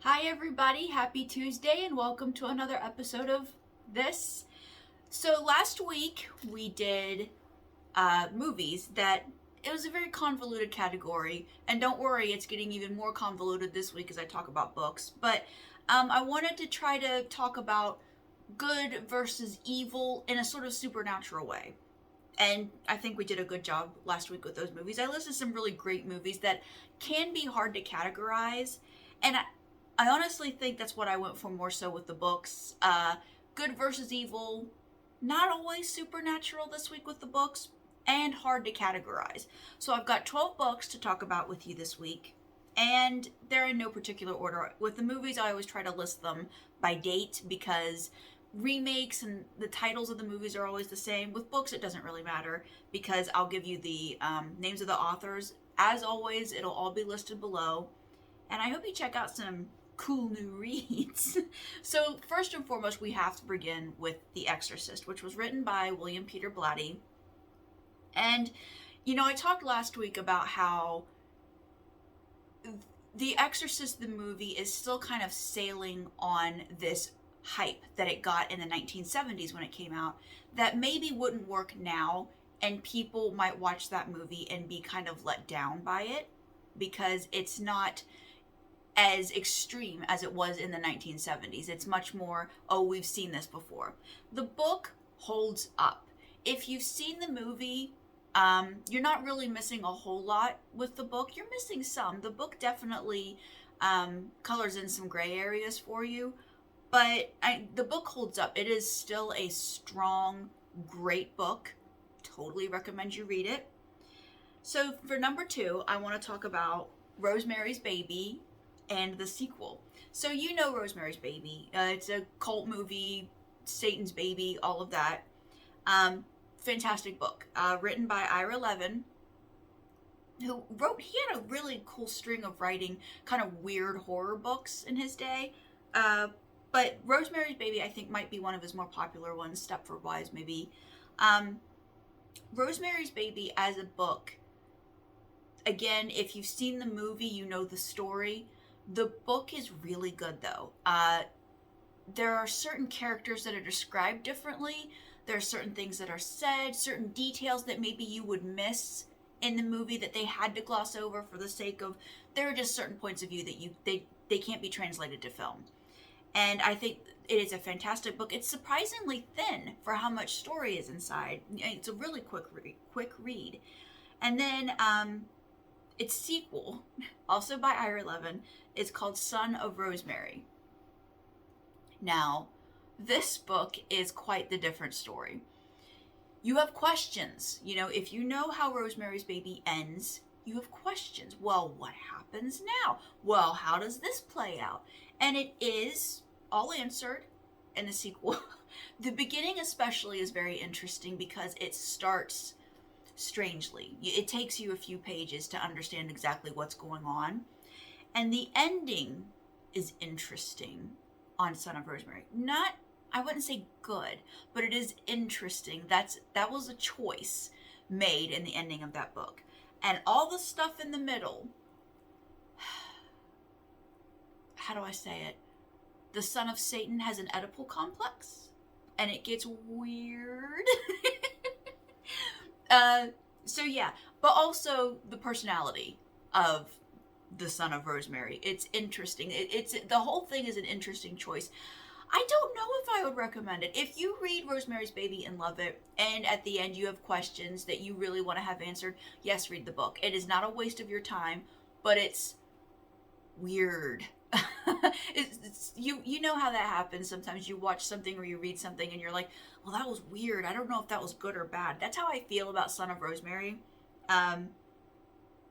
Hi everybody, happy Tuesday and welcome to another episode of this. So last week we did movies that it was a very convoluted category, and don't worry, it's getting even more convoluted this week as I talk about books. But I wanted to try to talk about good versus evil in a sort of supernatural way. And I think we did a good job last week with those movies. I listed some really great movies that can be hard to categorize, and I honestly think that's what I went for more so with the books. Good versus evil, not always supernatural this week with the books, and hard to categorize. So I've got 12 books to talk about with you this week, and they're in no particular order. With the movies, I always try to list them by date because remakes and the titles of the movies are always the same. With books, it doesn't really matter because I'll give you the names of the authors. As always, it'll all be listed below. And I hope you check out some cool new reads. So first and foremost, we have to begin with The Exorcist, which was written by William Peter Blatty. And, I talked last week about how The Exorcist, the movie, is still kind of sailing on this hype that it got in the 1970s when it came out that maybe wouldn't work now, and people might watch that movie and be kind of let down by it because it's not as extreme as it was in the 1970s. It's much more, oh, we've seen this before. The book holds up. If you've seen the movie, you're not really missing a whole lot with the book. You're missing some. The book definitely colors in some gray areas for you, but the book holds up. It is still a strong, great book. Totally recommend you read it. So for number 2, I want to talk about Rosemary's Baby and the sequel. So Rosemary's Baby. It's a cult movie, Satan's baby, all of that. Fantastic book. Written by Ira Levin, he had a really cool string of writing kind of weird horror books in his day. But Rosemary's Baby, I think, might be one of his more popular ones, Stepford-wise, maybe. Rosemary's Baby as a book, again, if you've seen the movie, you know the story. The book is really good, though. There are certain characters that are described differently. There are certain things that are said, certain details that maybe you would miss in the movie that they had to gloss over for the sake of, there are just certain points of view that they can't be translated to film. And I think it is a fantastic book. It's surprisingly thin for how much story is inside. It's a really quick read. And then its sequel, also by Ira Levin, is called Son of Rosemary. Now, this book is quite the different story. You have questions. If you know how Rosemary's Baby ends, you have questions. Well, what happens now? Well, how does this play out? And it is all answered in the sequel. The beginning especially is very interesting because it starts strangely. It takes you a few pages to understand exactly what's going on. And the ending is interesting on Son of Rosemary. Not, I wouldn't say good, but it is interesting. That was a choice made in the ending of that book. And all the stuff in the middle, how do I say it? The son of Satan has an Oedipal complex, and it gets weird. So yeah, but also the personality of the son of Rosemary. It's interesting. It's the whole thing is an interesting choice. I don't know if I would recommend it. If you read Rosemary's Baby and love it, and at the end you have questions that you really want to have answered, yes, read the book. It is not a waste of your time, but it's weird. You know how that happens. Sometimes you watch something or you read something and you're like, well, that was weird. I don't know if that was good or bad. That's how I feel about Son of Rosemary.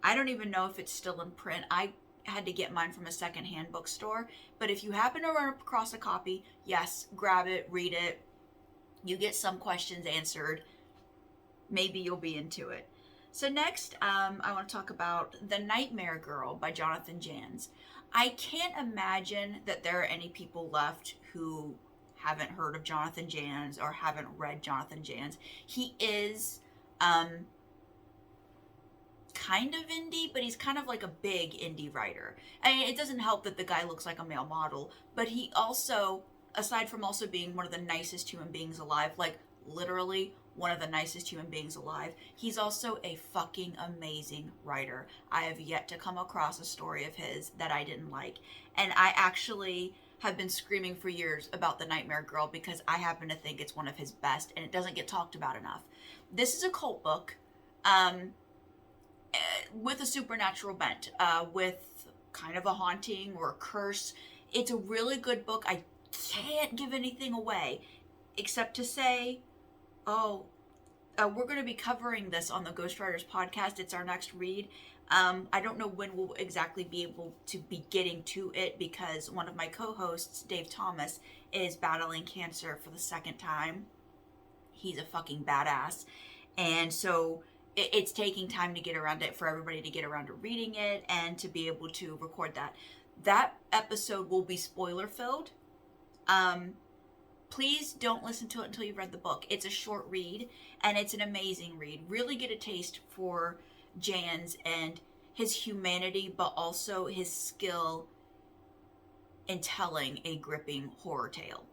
I don't even know if it's still in print. I had to get mine from a secondhand bookstore. But if you happen to run across a copy, yes, grab it, read it. You get some questions answered. Maybe you'll be into it. So next, I want to talk about The Nightmare Girl by Jonathan Janz. I can't imagine that there are any people left who haven't heard of Jonathan Janz or haven't read Jonathan Janz. He is kind of indie, but he's kind of like a big indie writer. I mean, it doesn't help that the guy looks like a male model, but he also, aside from also being one of the nicest human beings alive, like literally one of the nicest human beings alive, he's also a fucking amazing writer. I have yet to come across a story of his that I didn't like. And I actually have been screaming for years about The Nightmare Girl because I happen to think it's one of his best and it doesn't get talked about enough. This is a cult book with a supernatural bent, with kind of a haunting or a curse. It's a really good book. I can't give anything away except to say, we're going to be covering this on the Ghostwriters podcast. It's our next read. I don't know when we'll exactly be able to be getting to it because one of my co-hosts, Dave Thomas, is battling cancer for the second time. He's a fucking badass. And so it's taking time to get around it, for everybody to get around to reading it and to be able to record that. That episode will be spoiler filled. Please don't listen to it until you've read the book. It's a short read, and it's an amazing read. Really get a taste for Janz and his humanity, but also his skill in telling a gripping horror tale.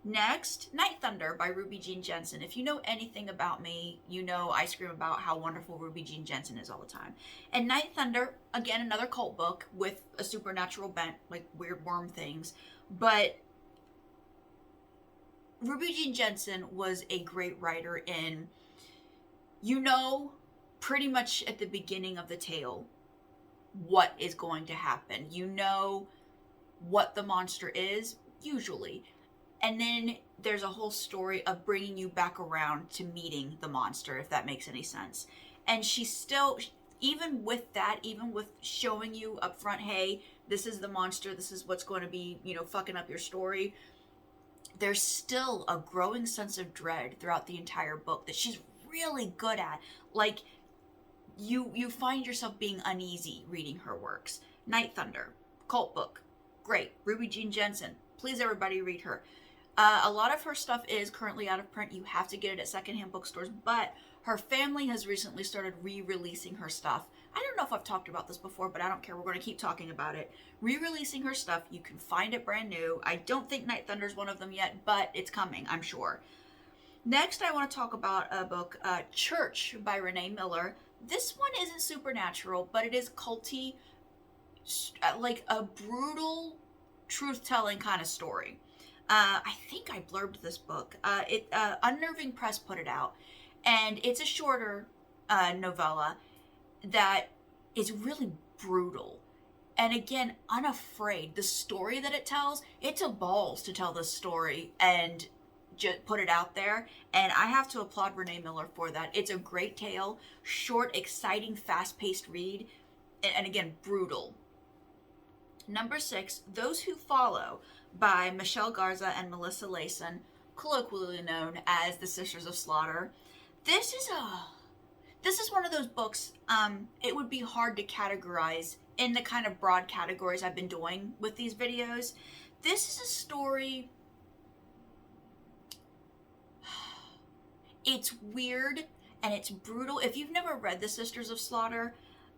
Next, Night Thunder by Ruby Jean Jensen. If you know anything about me, you know I scream about how wonderful Ruby Jean Jensen is all the time. And Night Thunder, again, another cult book with a supernatural bent, like weird worm things, but Ruby Jean Jensen was a great writer in, pretty much at the beginning of the tale, what is going to happen. You know what the monster is, usually. And then there's a whole story of bringing you back around to meeting the monster, if that makes any sense. And she still, even with that, even with showing you up front, hey, this is the monster, this is what's going to be, fucking up your story, there's still a growing sense of dread throughout the entire book that she's really good at. Like, you find yourself being uneasy reading her works. Night Thunder, cult book, great. Ruby Jean Jensen, please everybody read her. A lot of her stuff is currently out of print. You have to get it at secondhand bookstores, but her family has recently started re-releasing her stuff. I don't know if I've talked about this before, but I don't care. We're going to keep talking about it. Re-releasing her stuff. You can find it brand new. I don't think Night Thunder is one of them yet, but it's coming, I'm sure. Next, I want to talk about a book, Church by Rene Miller. This one isn't supernatural, but it is culty, like a brutal, truth-telling kind of story. I think I blurbed this book. Unnerving Press put it out, and it's a shorter novella that is really brutal. And again, unafraid. The story that it tells, it's a balls to tell this story and just put it out there. And I have to applaud Rene Miller for that. It's a great tale, short, exciting, fast-paced read, and again, brutal. Number 6, Those Who Follow by Michelle Garza and Melissa Lason, colloquially known as the Sisters of Slaughter. This is one of those books, it would be hard to categorize in the kind of broad categories I've been doing with these videos. This is a story, it's weird and it's brutal. If you've never read the Sisters of Slaughter,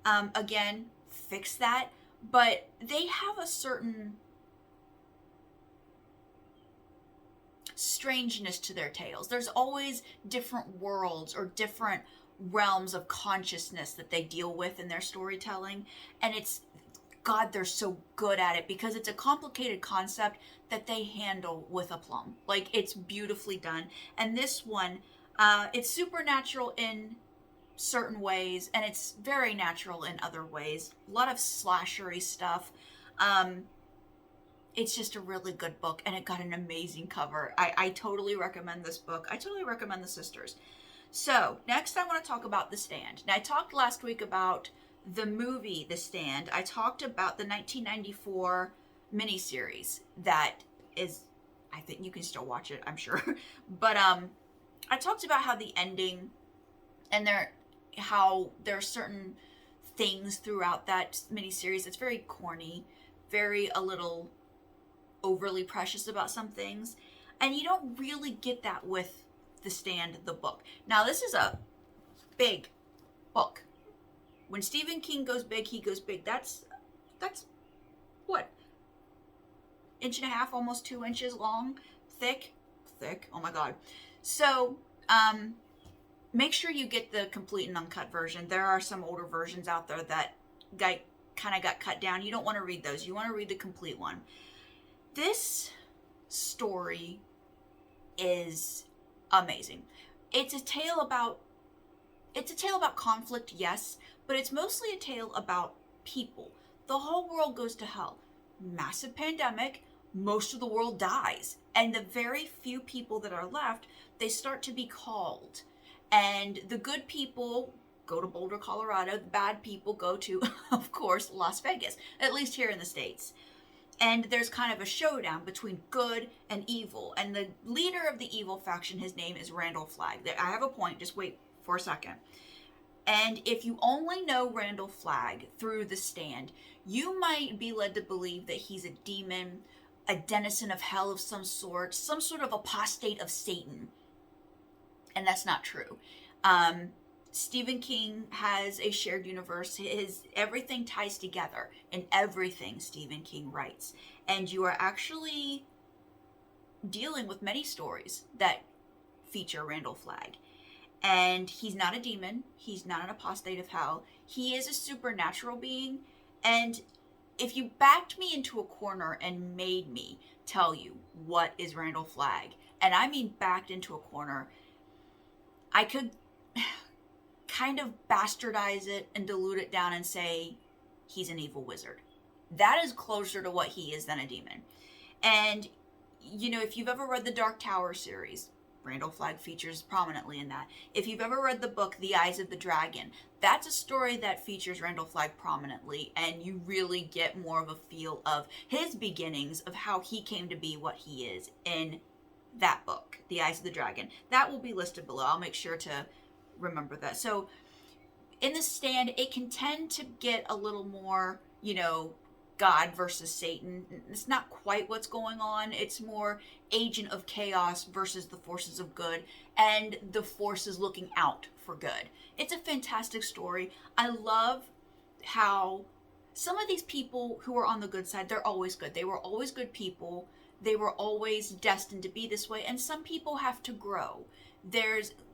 again, fix that. But they have a certain strangeness to their tales. There's always different worlds or different realms of consciousness that they deal with in their storytelling. And God, they're so good at it because it's a complicated concept that they handle with aplomb. Like, it's beautifully done. And this one, it's supernatural in certain ways, and it's very natural in other ways. A lot of slashery stuff. It's just a really good book, and it got an amazing cover. I totally recommend this book. I totally recommend The Sisters. So, next I want to talk about The Stand. Now, I talked last week about the movie The Stand. I talked about the 1994 miniseries that is, I think you can still watch it, I'm sure. But I talked about how the ending and how there are certain things throughout that miniseries that's very corny, very a little overly precious about some things, and you don't really get that with The Stand, the book. Now, this is a big book. When Stephen King goes big, he goes big. That's what? 1.5 inches, almost 2 inches long, thick. Oh my God. So, make sure you get the complete and uncut version. There are some older versions out there that kind of got cut down. You don't want to read those. You want to read the complete one. This story is amazing. It's a tale about conflict, yes, but it's mostly a tale about people. The whole world goes to hell. Massive pandemic, most of the world dies, and the very few people that are left, they start to be called. And the good people go to Boulder, Colorado. The bad people go to, of course, Las Vegas, at least here in the States. And there's kind of a showdown between good and evil. And the leader of the evil faction, his name is Randall Flagg. I have a point, just wait for a second. And if you only know Randall Flagg through The Stand, you might be led to believe that he's a demon, a denizen of hell of some sort of apostate of Satan. And that's not true. Stephen King has a shared universe. Everything ties together in everything Stephen King writes. And you are actually dealing with many stories that feature Randall Flagg. And he's not a demon. He's not an apostate of hell. He is a supernatural being. And if you backed me into a corner and made me tell you what is Randall Flagg, and I mean backed into a corner, I could kind of bastardize it and dilute it down and say he's an evil wizard. That is closer to what he is than a demon. And, you know, if you've ever read the Dark Tower series, Randall Flagg features prominently in that. If you've ever read the book The Eyes of the Dragon, that's a story that features Randall Flagg prominently, and you really get more of a feel of his beginnings, of how he came to be what he is in that book, The Eyes of the Dragon. That will be listed below. I'll make sure to remember that. So in The Stand, it can tend to get a little more, you know, God versus Satan. It's not quite what's going on. It's more agent of chaos versus the forces of good, and the forces looking out for good. It's a fantastic story. I love how some of these people who are on the good side, they're always good. They were always good people. They were always destined to be this way, and some people have to grow.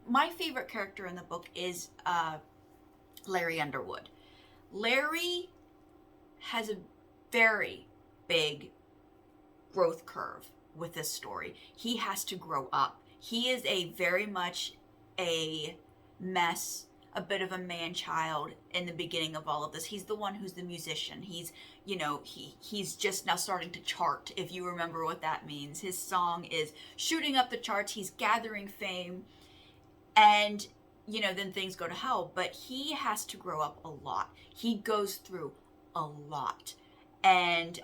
My favorite character in the book is Larry Underwood. Larry has a very big growth curve with this story. He has to grow up. He is very much a mess, a bit of a man-child in the beginning of all of this. He's the one who's the musician. He's just now starting to chart, if you remember what that means. His song is shooting up the charts. He's gathering fame. And, you know, then things go to hell. But he has to grow up a lot. He goes through a lot. And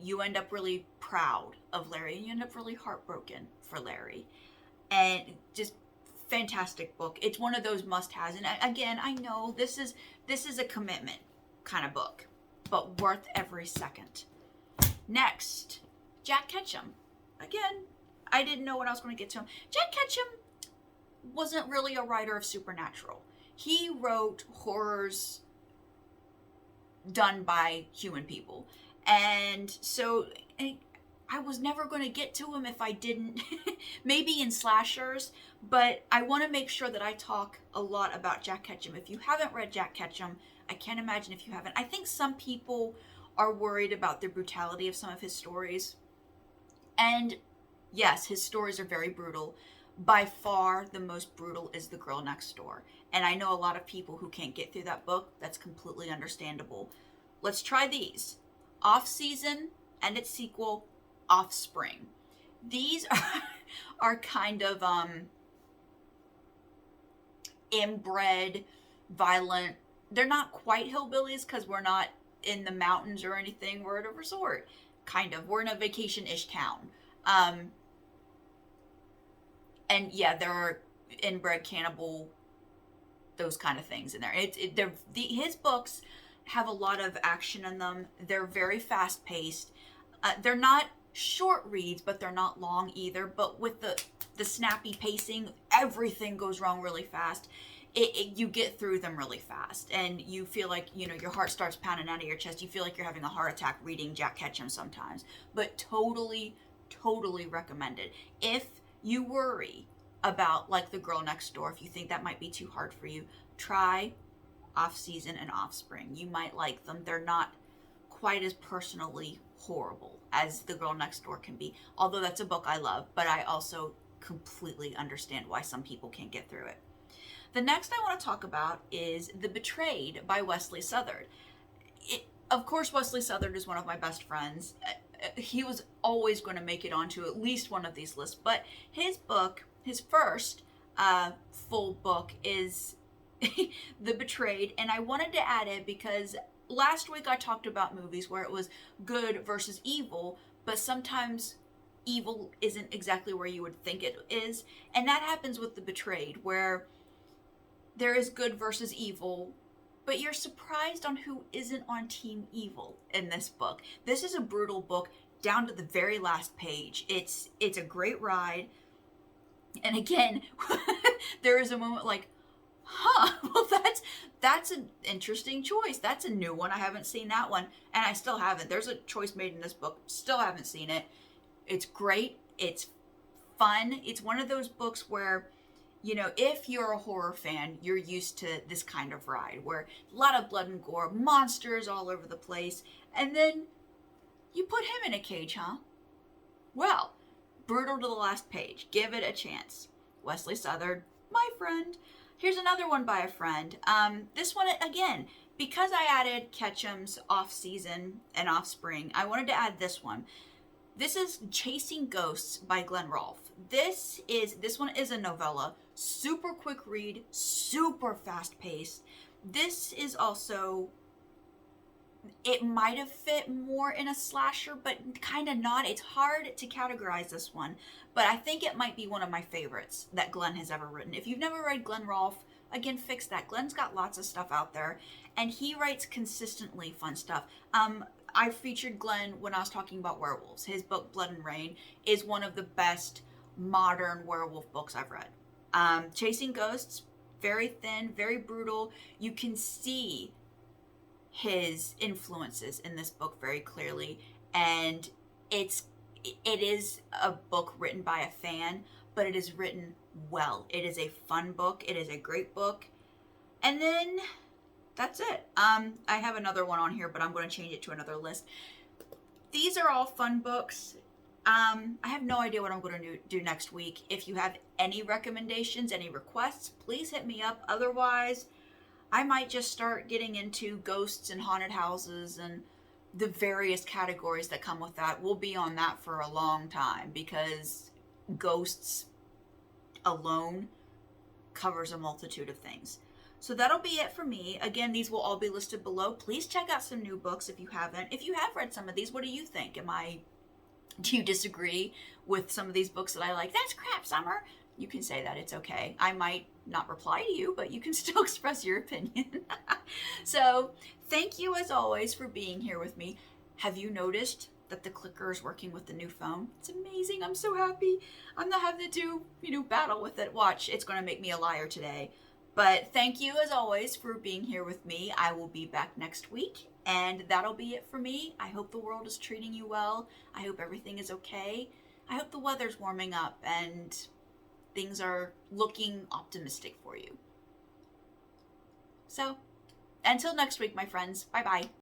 you end up really proud of Larry, and you end up really heartbroken for Larry. And just fantastic book. It's one of those must-haves. And again, I know this is a commitment kind of book, but worth every second. Next, Jack Ketchum. Again, I didn't know what I was going to get to him. Jack Ketchum wasn't really a writer of supernatural. He wrote horrors done by human people. And so I was never going to get to him if I didn't. Maybe in slashers, but I want to make sure that I talk a lot about Jack Ketchum. If you haven't read Jack Ketchum, I can't imagine if you haven't. I think some people are worried about the brutality of some of his stories. And yes, his stories are very brutal. By far, the most brutal is The Girl Next Door. And I know a lot of people who can't get through that book. That's completely understandable. Let's try these. Off Season and its sequel, Offspring. These are kind of inbred, violent. They're not quite hillbillies because we're not in the mountains or anything. We're at a resort, kind of. We're in a vacation-ish town. And yeah, there are inbred cannibal, those kind of things in there. His books have a lot of action in them. They're very fast-paced. They're not short reads, but they're not long either. But with the snappy pacing, everything goes wrong really fast. you get through them really fast, and you feel like, you know, your heart starts pounding out of your chest. You feel like you're having a heart attack reading Jack Ketchum sometimes. But totally, totally recommended. If you worry about like The Girl Next Door, if you think that might be too hard for you, try Off Season and Offspring. You might like them. They're not quite as personally horrible as The Girl Next Door can be. Although that's a book I love, but I also completely understand why some people can't get through it. The next I want to talk about is The Betrayed by Wesley Southern. Of course, Wesley Southern is one of my best friends. He was always going to make it onto at least one of these lists, but his book, his first full book, is The Betrayed, and I wanted to add it because last week I talked about movies where it was good versus evil, but sometimes evil isn't exactly where you would think it is, and that happens with The Betrayed, where there is good versus evil, but you're surprised on who isn't on Team Evil in this book. This is a brutal book down to the very last page. It's a great ride. And again, there is a moment like, well, that's an interesting choice. That's a new one. I haven't seen that one, and I still haven't. There's a choice made in this book. Still haven't seen it. It's great. It's fun. It's one of those books where, you know, if you're a horror fan, you're used to this kind of ride where a lot of blood and gore, monsters all over the place, and then you put him in a cage, huh? Well, brutal to the last page. Give it a chance. Wesley Southern, my friend. Here's another one by a friend. This one, again, because I added Ketchum's Off Season and Offspring, I wanted to add this one. This is Chasing Ghosts by Rolfe. This one is a novella. Super quick read, super fast paced. This is also, it might have fit more in a slasher, but kind of not. It's hard to categorize this one, but I think it might be one of my favorites that Glenn has ever written. If you've never read Rolfe, again, fix that. Glenn's got lots of stuff out there, and he writes consistently fun stuff. I featured Glenn when I was talking about werewolves. His book, Blood and Rain, is one of the best modern werewolf books I've read. Chasing Ghosts, very thin, very brutal. You can see his influences in this book very clearly, and it is a book written by a fan, but it is written well. It is a fun book. It is a great book. And then that's it. I have another one on here, but I'm going to change it to another list. These are all fun books. I have no idea what I'm going to do next week. If you have any recommendations, any requests, please hit me up. Otherwise, I might just start getting into ghosts and haunted houses and the various categories that come with that. We'll be on that for a long time because ghosts alone covers a multitude of things. So that'll be it for me. Again, these will all be listed below. Please check out some new books if you haven't. If you have read some of these, what do you think? Do you disagree with some of these books that I like? That's crap, Summer. You can say that. It's okay. I might not reply to you, but you can still express your opinion. So thank you as always for being here with me. Have you noticed that the clicker is working with the new phone? It's amazing. I'm so happy. I'm not having to do, battle with it. Watch, it's going to make me a liar today. But thank you as always for being here with me. I will be back next week, and that'll be it for me. I hope the world is treating you well. I hope everything is okay. I hope the weather's warming up and things are looking optimistic for you. So, until next week, my friends. Bye-bye.